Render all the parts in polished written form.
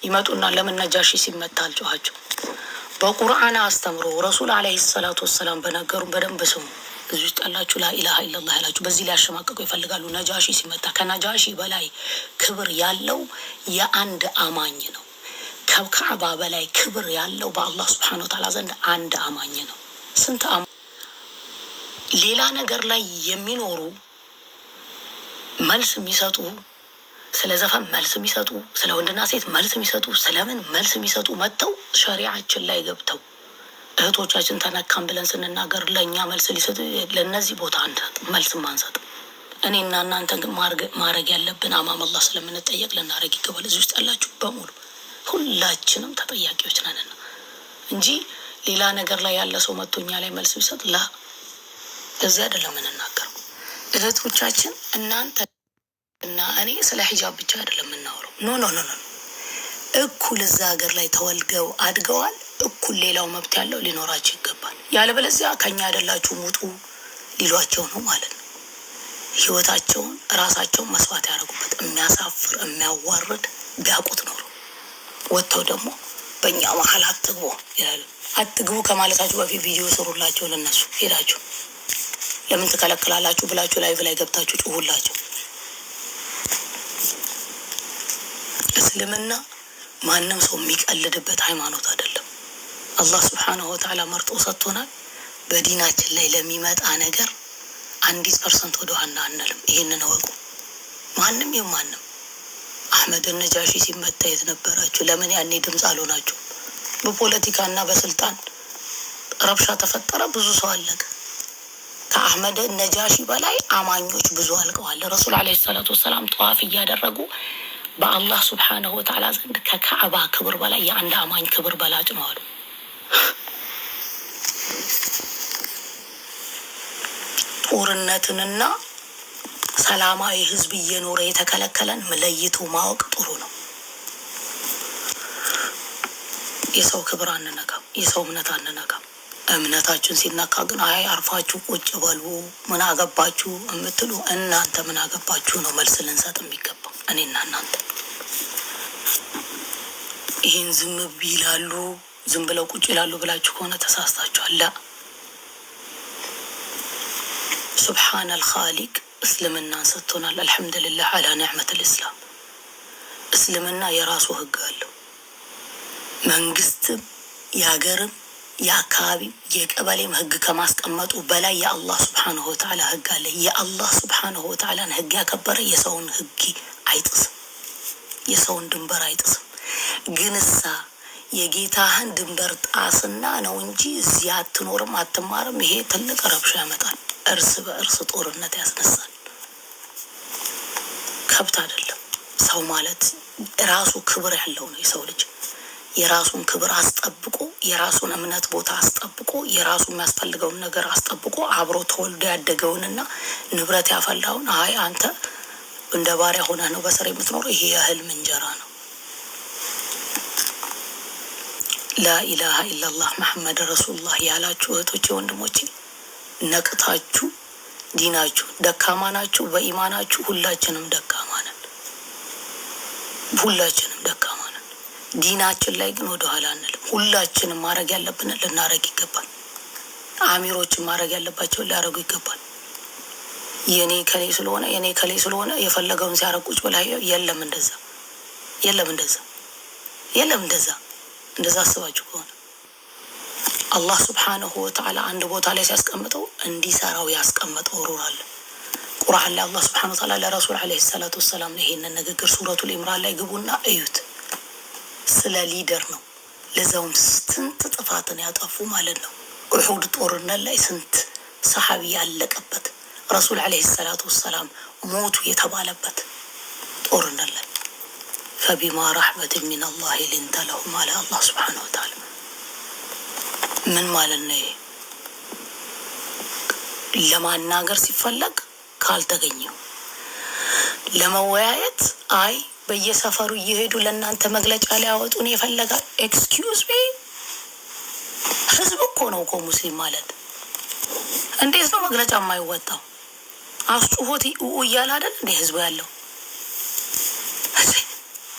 ይመጡና ለምን ነጃሺ ሲመታ አልጮኻችሁ? በቁርአን አስተምሮ ረሱል አለይሂ ሰላቱ ወሰላም በነገሩን በደንብ ስሙ። እዚህ ውስጥ ያላችሁ ላኢላሃ ኢለላህ ያላችሁ በዚህ ላይ ያሸማቀቁ ይፈልጋሉ። ነጃሺ ሲመታ ከነጃሺ በላይ ክብር ያለው የአንድ አማኝ ነው። ከካዕባ በላይ ክብር ያለው በአላህ ሱብሓነሁ ወተዓላ ዘንድ አንድ አማኝ ነው። ስንት ሌላ ነገር ላይ የሚኖሩ መልስ የሚሰጡ፣ ስለ ዘፈን መልስ የሚሰጡ፣ ስለ ወንድና ሴት መልስ የሚሰጡ፣ ስለምን መልስ የሚሰጡ መጥተው ሸሪዓችን ላይ ገብተው እህቶቻችን ተነካም ብለን ስንናገር ለእኛ መልስ ሊሰጡ፣ ለእነዚህ ቦታ አንሰጥ፣ መልስ አንሰጥ። እኔና እናንተ ግን ማድረግ ያለብን አማም አላህ ስለምንጠየቅ ልናደርግ ይገባል። እዚህ ውስጥ ያላችሁ በሙሉ ሁላችንም ተጠያቂዎች ነንና እንጂ ሌላ ነገር ላይ ያለ ሰው መጥቶ እኛ ላይ መልስ ቢሰጥ እዚህ አይደለም የምንናገረው። እህቶቻችን እናንተ እና እኔ ስለ ሂጃብ ብቻ አይደለም የምናወራው። ኖ እኩል እዛ ሀገር ላይ ተወልገው አድገዋል። እኩል ሌላው መብት ያለው ሊኖራቸው ይገባል። ያለበለዚያ ከኛ አይደላችሁም ውጡ ሊሏቸው ነው ማለት ነው። ህይወታቸውን ራሳቸውን መስዋዕት ያደረጉበት የሚያሳፍር የሚያዋርድ ቢያውቁት ኖሮ ወጥተው ደግሞ በእኛ መሀል አትግቡ ይላሉ። አትግቡ ከማለታችሁ በፊት ቪዲዮ ስሩላቸው። ለነሱ ሄዳችሁ ለምን ትከለክላላችሁ ብላችሁ ላይቭ ላይ ገብታችሁ ጩሁላቸው። እስልምና ማንም ሰው የሚቀልድበት ሃይማኖት አይደለም። አላህ ሱብሓነሁ ወተዓላ መርጦ ሰጥቶናል። በዲናችን ላይ ለሚመጣ ነገር 1% ወደ ኋላ አንልም። ይሄንን እወቁ። ማንም የማንም አህመድ ነጃሺ ሲመታ የት ነበራችሁ? ለምን ያኔ ድምፅ አልሆናችሁ? በፖለቲካና በስልጣን ረብሻ ተፈጠረ፣ ብዙ ሰው አለቀ። ከአህመድ ነጃሺ በላይ አማኞች ብዙ አልቀዋል። ረሱል አለይሂ ሰላቱ ወሰላም ጠዋፍ እያደረጉ በአላህ ሱብሓነሁ ወተዓላ ዘንድ ከካዕባ ክብር በላይ የአንድ አማኝ ክብር በላጭ ነው አሉ። ጦርነትንና ሰላማዊ ህዝብ እየኖረ የተከለከለን ለይቶ ማወቅ ጥሩ ነው። የሰው ክብር አንነካም፣ የሰው እምነት አንነካም። እምነታችን ሲነካ ግን አርፋችሁ ቁጭ በሉ ምን አገባችሁ የምትሉ እናንተ ምን አገባችሁ ነው መልስ ልንሰጥ የሚገባው። እኔና እናንተ ይህን ዝም ይላሉ፣ ዝም ብለው ቁጭ ይላሉ ብላችሁ ከሆነ ተሳስታችኋል። ሱብሓነል ኻሊቅ እስልምናን ሰጥቶናል። አልሐምዱሊላህ አላ ኒዕመተል ኢስላም። እስልምና የራሱ ህግ አለው። መንግስትም የሀገርም የአካባቢ የቀበሌም ህግ ከማስቀመጡ በላይ የአላህ ሱብሓነሁ ወተዓላ ህግ አለ። የአላህ ሱብሓነሁ ወተዓላን ህግ ያከበረ የሰውን ህግ አይጥስም፣ የሰውን ድንበር አይጥስም። ግን የጌታህን ድንበር ጣስና ነው እንጂ እዚህ አትኖርም አትማርም፣ ይሄ ትልቅ ረብሻ ያመጣል። እርስ በእርስ ጦርነት ያስነሳል። ከብት አይደለም። ሰው ማለት ራሱ ክብር ያለው ነው። የሰው ልጅ የራሱን ክብር አስጠብቆ የራሱን እምነት ቦታ አስጠብቆ የራሱ የሚያስፈልገውን ነገር አስጠብቆ አብሮ ተወልዶ ያደገውንና ንብረት ያፈላውን አንተ እንደ ባሪያ ሆነህ ነው በስር የምትኖረው፣ ይሄ የህልም እንጀራ ነው። ላኢላሃ ኢላላህ መሐመድ ረሱሉላህ ያላችሁ እህቶቼ ወንድሞቼ ነቅታችሁ ዲናችሁ ደካማ ናችሁ በኢማናችሁ። ሁላችንም ደካማ ነን፣ ሁላችንም ደካማ ነን። ዲናችን ላይ ግን ወደ ኋላ አንልም። ሁላችንም ማድረግ ያለብንን ልናደርግ ይገባል። አሚሮችን ማድረግ ያለባቸውን ሊያደርጉ ይገባል። የኔ ከሌ ስለሆነ የፈለገውን ሲያረቁጭ ብላ የለም እንደዛ አስባችሁ ከሆነ አላህ ሱብሓነሁ ወተዓላ አንድ ቦታ ላይ ሲያስቀምጠው እንዲሰራው ያስቀመጠው ሩል አለ። ቁርአን ላይ አላህ ሱብሓነሁ ወተዓላ ለረሱል አለይሂ ሰላቱ ወሰላም ይሄንን ንግግር ሱረቱል ኢምራን ላይ ግቡና እዩት። ስለ ሊደር ነው። ለዛውም ስንት ጥፋትን ያጠፉ ማለት ነው። ኡሁድ ጦርነት ላይ ስንት ሰሐቢ ያለቀበት ረሱል አለይሂ ሰላቱ ወሰላም ሞቱ የተባለበት ጦርነት ላይ ፈቢማ ረሕመት ሚነላህ ሊንተ ለሁም አለ አላህ ሱብሓነሁ ወተዓላ። ምን ማለት ነው? ለማናገር ሲፈለግ ካልተገኘው ለመወያየት በየሰፈሩ እየሄዱ ለእናንተ መግለጫ ሊያወጡ ነው የፈለጋል። ኤክስኪውዝ ሚ ህዝብ እኮ ነው ሙስሊም ማለት። እንዴት ነው መግለጫ የማይወጣው? አስጩሆት እያለ አይደል እንዴ ህዝቡ ያለው?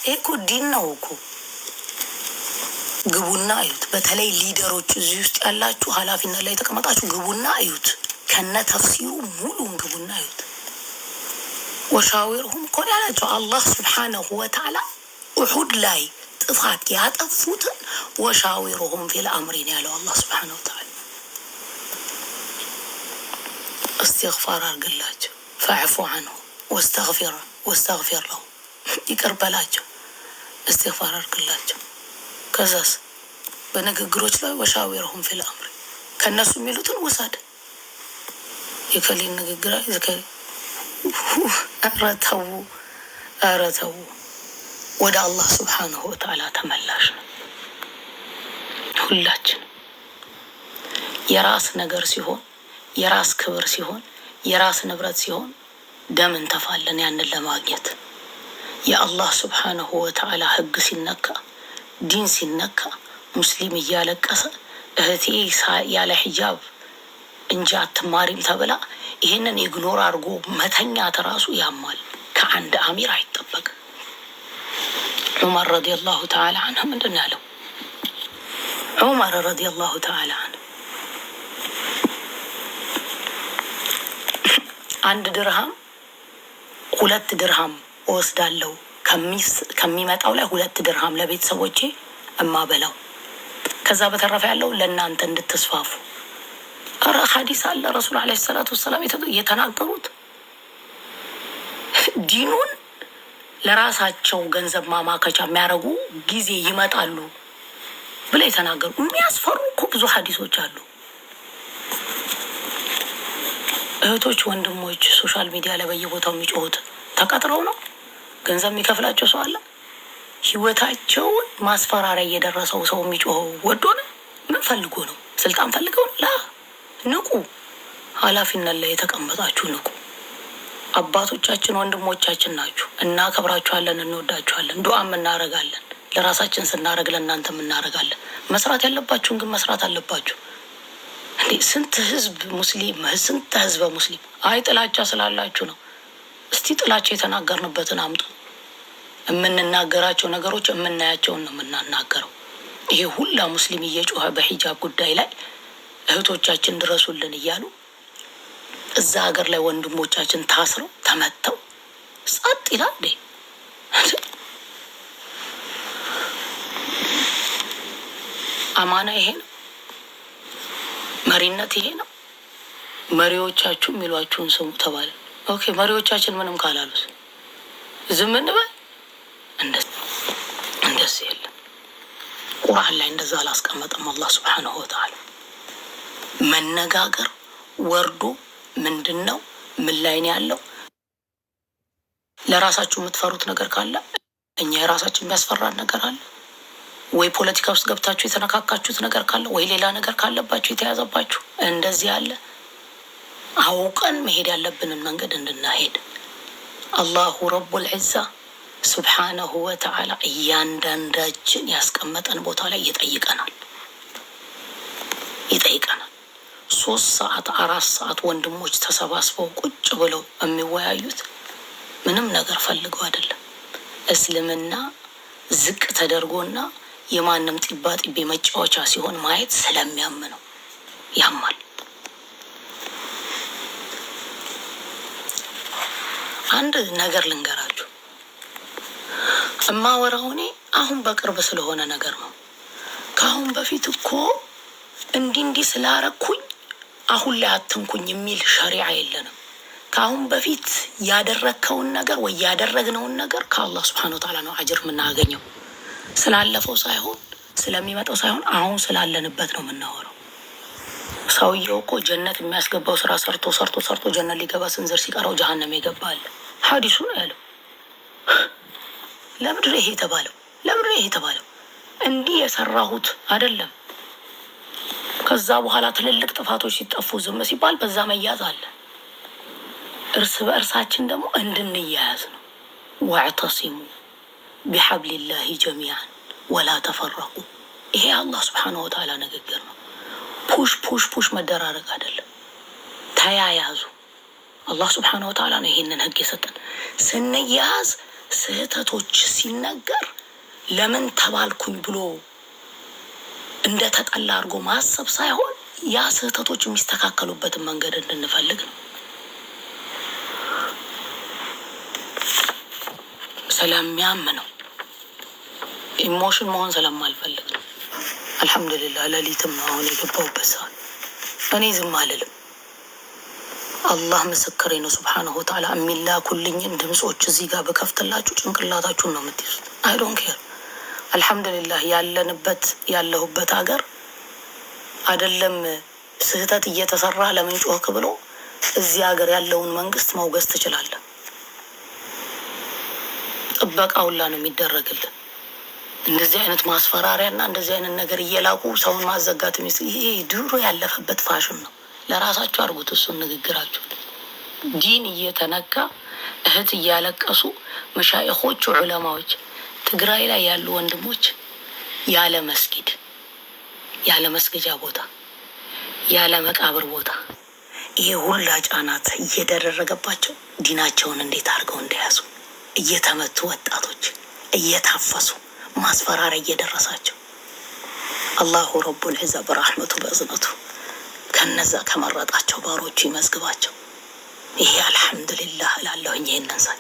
ይሄ እኮ ዲን ነው እኮ ግቡና አዩት። በተለይ ሊደሮች እዚህ ውስጥ ያላችሁ ኃላፊነት ላይ ተቀመጣችሁ ግቡና አዩት። ከነ ተፍሲሩ ሙሉን ግቡና አዩት። ወሻዊርሁም እኮ ያላቸው አላህ ሱብሓነሁ ወተዓላ ኡሑድ ላይ ጥፋት ያጠፉትን ወሻዊርሁም ፊል አምሪን ያለው አላህ ሱብሓነሁ ወተዓላ እስትግፋር አድርግላቸው፣ ፈዕፉ ዐንሁ ወስተግፊር ለሁ ይቅር በላቸው፣ እስትግፋር አድርግላቸው። ከዛስ በንግግሮች ላይ ወሻዊርሁም ፊል አምሪ ከእነሱ የሚሉትን ውሰድ። የከሌን ንግግር ኧረ ተው። ወደ አላህ ሱብሓነሁ ወተዓላ ተመላሽ ነው ሁላችን። የራስ ነገር ሲሆን፣ የራስ ክብር ሲሆን፣ የራስ ንብረት ሲሆን ደም እንተፋለን ያንን ለማግኘት። የአላህ ሱብሓነሁ ወተዓላ ህግ ሲነካ፣ ዲን ሲነካ ሙስሊም እያለቀሰ እህቴ ያለ ሒጃብ እንጂ አትማሪም ተብላ ይህንን ኢግኖር አድርጎ መተኛት ራሱ ያማል። ከአንድ አሚር አይጠበቅም። ዑመር ረዲየላሁ ተዓላ አንሁ ምንድን ነው ያለው? ዑመር ረዲየላሁ ተዓላ አንሁ 1 ድርሃም 2 ድርሃም እወስዳለሁ ከሚመጣው ላይ 2 ድርሃም ለቤተሰቦቼ እማበላው፣ ከዛ በተረፈ ያለው ለእናንተ እንድትስፋፉ። ኧረ ሐዲስ አለ ረሱል ዓለይሂ ሰላቱ ወሰላም የተናገሩት ዲኑን ለራሳቸው ገንዘብ ማማከቻ የሚያደርጉ ጊዜ ይመጣሉ ብለው የተናገሩ የሚያስፈሩ እኮ ብዙ ሐዲሶች አሉ። እህቶች ወንድሞች ሶሻል ሚዲያ ላይ በየቦታው የሚጮሁት ተቀጥረው ነው? ገንዘብ የሚከፍላቸው ሰው አለ? ህይወታቸውን ማስፈራሪያ እየደረሰው ሰው የሚጮኸው ወዶ ነው? ምን ፈልጎ ነው? ስልጣን ፈልገው ነው? ላ ንቁ። ኃላፊነት ላይ የተቀመጣችሁ ንቁ። አባቶቻችን ወንድሞቻችን ናችሁ። እናከብራችኋለን፣ እንወዳችኋለን፣ ዱዓም እናረጋለን። ለራሳችን ስናረግ ለእናንተም እናረጋለን። መስራት ያለባችሁን ግን መስራት አለባችሁ። እንዴ ስንት ህዝብ ሙስሊም ስንት ህዝበ ሙስሊም አይ ጥላቻ ስላላችሁ ነው። እስቲ ጥላቻ የተናገርንበትን አምጡ። የምንናገራቸው ነገሮች የምናያቸውን ነው የምናናገረው። ይሄ ሁላ ሙስሊም እየጮኸ በሂጃብ ጉዳይ ላይ እህቶቻችን ድረሱልን እያሉ እዛ ሀገር ላይ ወንድሞቻችን ታስረው ተመተው ጸጥ ይላል እንዴ? አማና ይሄ ነው? መሪነት ይሄ ነው? መሪዎቻችሁ የሚሏችሁን ስሙ ተባለ። ኦኬ መሪዎቻችን ምንም ካላሉስ ዝም እንበል? እንደዚህ የለም። ቁርአን ላይ እንደዛ አላስቀመጠም አላህ ሱብሓነሁ ወተዓላ። መነጋገር ወርዶ ምንድን ነው ምን ላይ ነው ያለው? ለራሳችሁ የምትፈሩት ነገር ካለ እኛ የራሳችን የሚያስፈራን ነገር አለ ወይ? ፖለቲካ ውስጥ ገብታችሁ የተነካካችሁት ነገር ካለ ወይ ሌላ ነገር ካለባችሁ የተያዘባችሁ እንደዚህ አለ። አውቀን መሄድ ያለብንን መንገድ እንድናሄድ አላሁ ረቡል ዒዛ ሱብሓነሁ ወተዓላ እያንዳንዳችን ያስቀመጠን ቦታ ላይ ይጠይቀናል። 3 ሰዓት 4 ሰዓት ወንድሞች ተሰባስበው ቁጭ ብለው የሚወያዩት ምንም ነገር ፈልገው አይደለም። እስልምና ዝቅ ተደርጎና የማንም ጢባ ጢቤ መጫወቻ ሲሆን ማየት ስለሚያምነው ያማል። አንድ ነገር ልንገራችሁ። እማወራው እኔ አሁን በቅርብ ስለሆነ ነገር ነው። ከአሁን በፊት እኮ እንዲህ ስላረኩኝ አሁን ላይ አትንኩኝ የሚል ሸሪዓ የለንም። ከአሁን በፊት ያደረግከውን ነገር ወይ ያደረግነውን ነገር ከአላህ ሱብሓነሁ ወተዓላ ነው አጅር የምናገኘው። ስላለፈው ሳይሆን ስለሚመጣው ሳይሆን አሁን ስላለንበት ነው የምናወራው። ሰውየው እኮ ጀነት የሚያስገባው ስራ ሰርቶ ጀነት ሊገባ ስንዝር ሲቀረው ጀሀነም ይገባል። ሐዲሱ ነው ያለው። ለምድር ይሄ የተባለው እንዲህ የሰራሁት አይደለም። ከዛ በኋላ ትልልቅ ጥፋቶች ሲጠፉ ዝም ሲባል በዛ መያዝ አለ። እርስ በእርሳችን ደግሞ እንድንያያዝ ነው። ወዕተሲሙ ቢሐብሊላሂ ጀሚዓን ወላ ተፈረቁ። ይሄ አላህ ሱብሓነሁ ወተዓላ ንግግር ነው። ፑሽ መደራረግ አይደለም። ተያያዙ። አላህ ሱብሓነሁ ወተዓላ ነው ይሄንን ህግ የሰጠን። ስንያዝ ስህተቶች ሲነገር ለምን ተባልኩኝ ብሎ እንደ ተጠላ አድርጎ ማሰብ ሳይሆን ያ ስህተቶች የሚስተካከሉበትን መንገድ እንድንፈልግ ነው። ስለሚያምነው ኢሞሽን መሆን ስለማልፈልግ ነው። አልሐምዱሊላህ ሌሊትም ነው አሁን የገባሁበት ሰዓት። እኔ ዝም አልልም። አላህ ምስክሬ ነው። ሱብሓነሁ ወተዓላ የሚላኩልኝን ድምፆች እዚህ ጋር በከፍትላችሁ ጭንቅላታችሁን ነው የምትይዙት። አይ ዶንት ኬር። አልሐምዱሊላህ ያለሁበት ሀገር አይደለም ስህተት እየተሰራ ለምን ጮህክ ብሎ እዚህ ሀገር ያለውን መንግስት ማውገዝ ትችላለህ። ጥበቃ ሁላ ነው የሚደረግልን። እንደዚህ አይነት ማስፈራሪያና እንደዚህ አይነት ነገር እየላኩ ሰውን ማዘጋት ይሄ ድሮ ያለፈበት ፋሽን ነው። ለራሳቸው አድርጉት እሱን ንግግራቸው። ዲን እየተነካ እህት እያለቀሱ መሻይኾቹ ዑለማዎች ትግራይ ላይ ያሉ ወንድሞች ያለ መስጊድ፣ ያለ መስገጃ ቦታ፣ ያለ መቃብር ቦታ ይሄ ሁላ ጫናት እየተደረገባቸው ዲናቸውን እንዴት አድርገው እንደያዙ እየተመቱ ወጣቶች እየታፈሱ ማስፈራሪያ እየደረሳቸው አላሁ ረቡል ዒዛ በረሕመቱ በእዝነቱ ከነዛ ከመረጣቸው ባሮቹ ይመዝግባቸው። ይሄ አልሐምዱሊላህ እላለሁኝ ይሄንን ሳይ